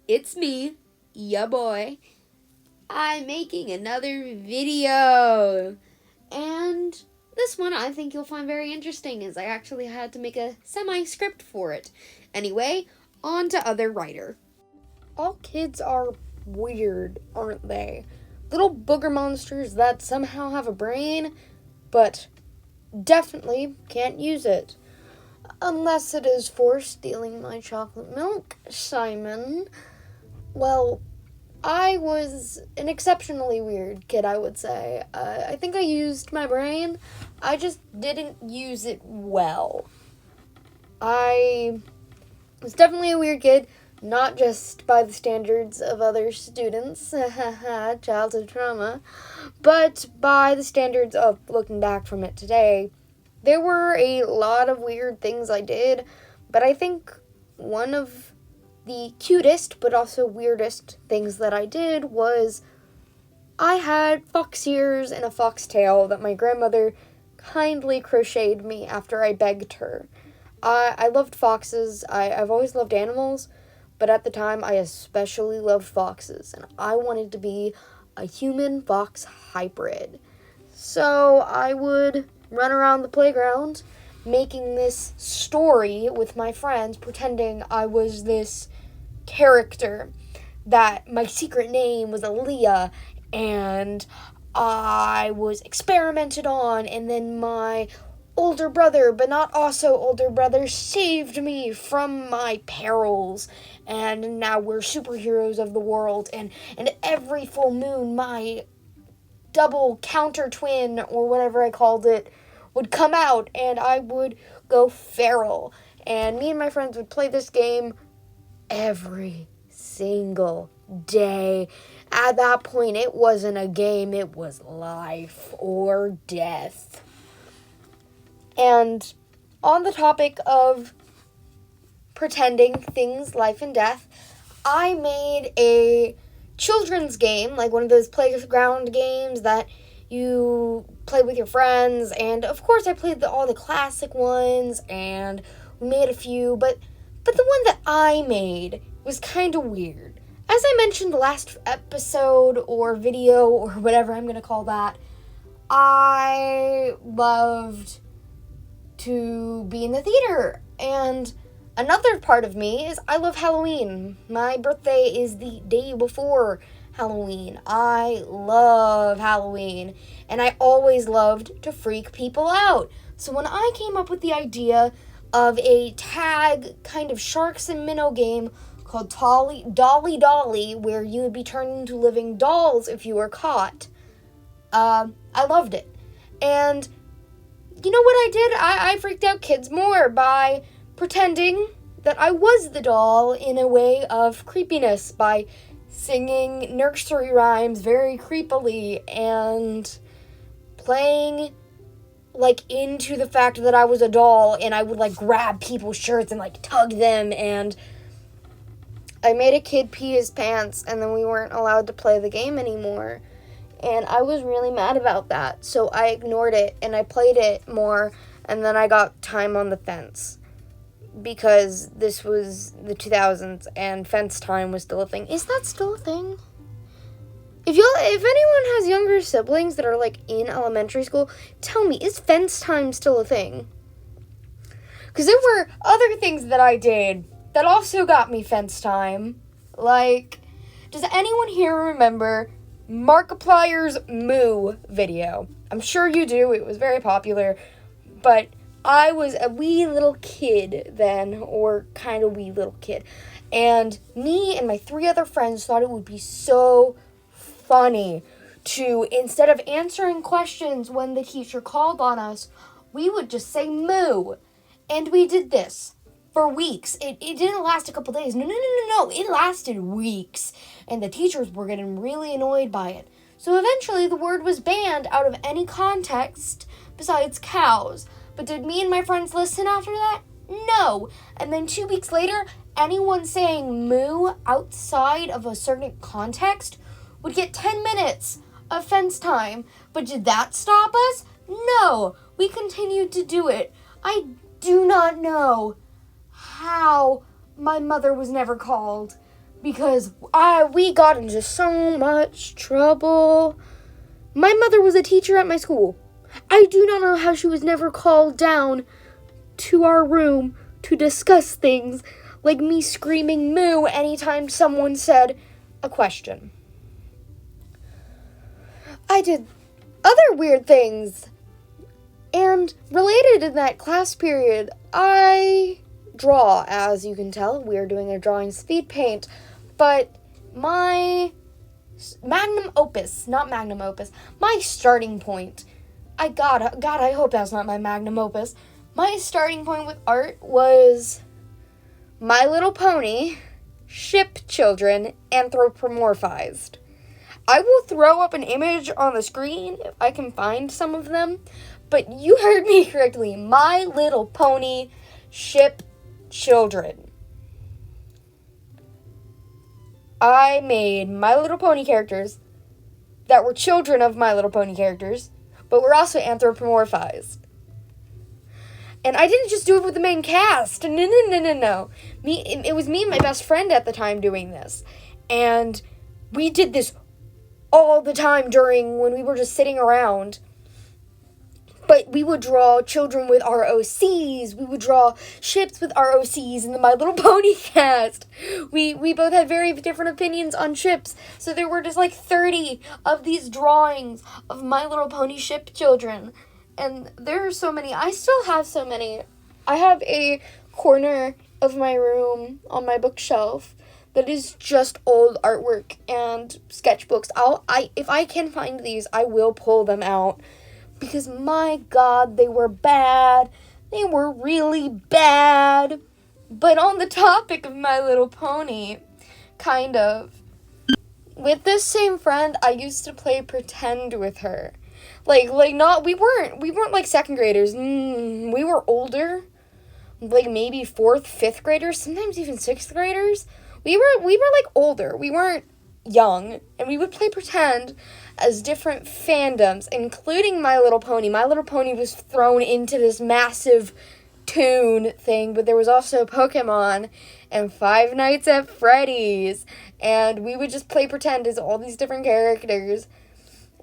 it's me, ya boy. I'm making another video. And this one I think you'll find very interesting, as I actually had to make a semi-script for it. Anyway, on to other writer. All kids are weird, aren't they? Little booger monsters that somehow have a brain, but definitely can't use it. Unless it is for stealing my chocolate milk, Simon. Well, I was an exceptionally weird kid, I would say. I think I used my brain. I just didn't use it well. I was definitely a weird kid, not just by the standards of other students, childhood trauma, but by the standards of looking back from it today. There were a lot of weird things I did, but I think one of the cutest but also weirdest things that I did was I had fox ears and a foxtail that my grandmother kindly crocheted me after I begged her. I loved foxes. I've always loved animals, but at the time I especially loved foxes, and I wanted to be a human-fox hybrid. So I would run around the playground making this story with my friends, pretending I was this character, that my secret name was Aaliyah, and I was experimented on, and then my older brother, but not also older brother, saved me from my perils, and now we're superheroes of the world, and every full moon my double counter twin, or whatever I called it, would come out, and I would go feral, and me and my friends would play this game every single day. At that point, it wasn't a game, it was life or death. And on the topic of pretending things, life and death, I made a children's game, like one of those playground games that you play with your friends, and of course I played all the classic ones, and we made a few, but the one that I made was kind of weird. As I mentioned the last episode or video or whatever I'm going to call that, I loved to be in the theater, and another part of me is I love Halloween. My birthday is the day before Halloween. I love Halloween, and I always loved to freak people out. So when I came up with the idea of a tag kind of sharks and minnow game called Dolly Dolly, where you would be turned into living dolls if you were caught, I loved it. And you know what I did? I freaked out kids more by pretending that I was the doll in a way of creepiness, by singing nursery rhymes very creepily and playing into the fact that I was a doll, and I would grab people's shirts and tug them, and I made a kid pee his pants, and then we weren't allowed to play the game anymore. And I was really mad about that, so I ignored it, and I played it more, and then I got time on the fence. Because this was the 2000s, and fence time was still a thing. Is that still a thing? If anyone has younger siblings that are, in elementary school, tell me, is fence time still a thing? Because there were other things that I did that also got me fence time. Does anyone here remember Markiplier's Moo video? I'm sure you do. It was very popular. But I was a wee little kid then, or kind of wee little kid. And me and my 3 other friends thought it would be so funny to, instead of answering questions when the teacher called on us, we would just say moo. And we did this for weeks. It didn't last a couple days. No. It lasted weeks. And the teachers were getting really annoyed by it. So eventually the word was banned out of any context besides cows. But did me and my friends listen after that? No. And then 2 weeks later, anyone saying moo outside of a certain context would get 10 minutes of fence time. But did that stop us? No. We continued to do it. I do not know how my mother was never called. because we got into so much trouble. My mother was a teacher at my school. I do not know how she was never called down to our room to discuss things like me screaming moo anytime someone said a question. I did other weird things. And related in that class period, I draw, as you can tell. We are doing a drawing speed paint. But my magnum opus, not magnum opus, my starting point, God, I hope that's not my magnum opus. My starting point with art was My Little Pony, ship children, anthropomorphized. I will throw up an image on the screen if I can find some of them, but you heard me correctly. My Little Pony, ship children. I made My Little Pony characters that were children of My Little Pony characters, but were also anthropomorphized. And I didn't just do it with the main cast. No. It was me and my best friend at the time doing this. And we did this all the time when we were just sitting around. But we would draw children with ROCs. We would draw ships with ROCs in the My Little Pony cast. We both had very different opinions on ships. So there were just like 30 of these drawings of My Little Pony ship children. And there are so many. I still have so many. I have a corner of my room on my bookshelf that is just old artwork and sketchbooks. If I can find these, I will pull them out. Because, my God, they were bad. They were really bad. But on the topic of My Little Pony, kind of, with this same friend, I used to play pretend with her. We weren't like second graders. We were older. Like maybe 4th, 5th graders, sometimes even 6th graders. We were like older. We weren't young. And we would play pretend as different fandoms, including My Little Pony. My Little Pony was thrown into this massive Toon thing, but there was also Pokemon and Five Nights at Freddy's, and we would just play pretend as all these different characters.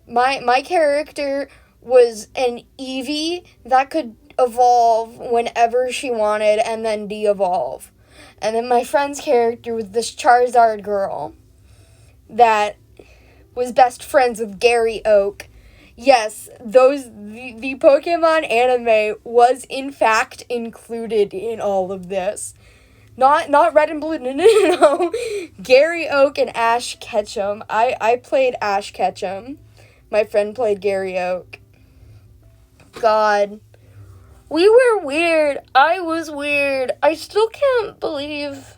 My character was an Eevee that could evolve whenever she wanted and then de-evolve. And then my friend's character was this Charizard girl that was best friends with Gary Oak. Yes, the Pokemon anime was in fact included in all of this. Not Red and Blue, no. Gary Oak and Ash Ketchum. I played Ash Ketchum. My friend played Gary Oak. God. We were weird. I was weird. I still can't believe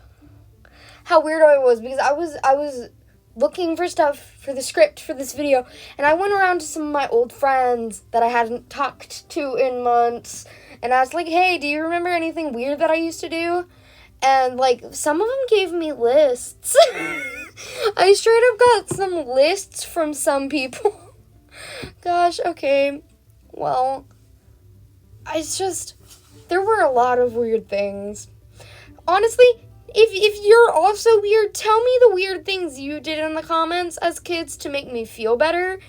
how weird I was, because I was looking for stuff for the script for this video, and I went around to some of my old friends that I hadn't talked to in months, and I was like, hey, do you remember anything weird that I used to do? And, like, some of them gave me lists. I straight up got some lists from some people. Gosh, okay. Well, there were a lot of weird things. Honestly, if you're also weird, tell me the weird things you did in the comments as kids to make me feel better.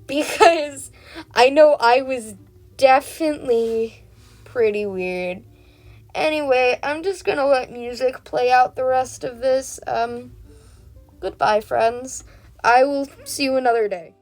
Because I know I was definitely pretty weird. Anyway, I'm just gonna let music play out the rest of this. Goodbye, friends. I will see you another day.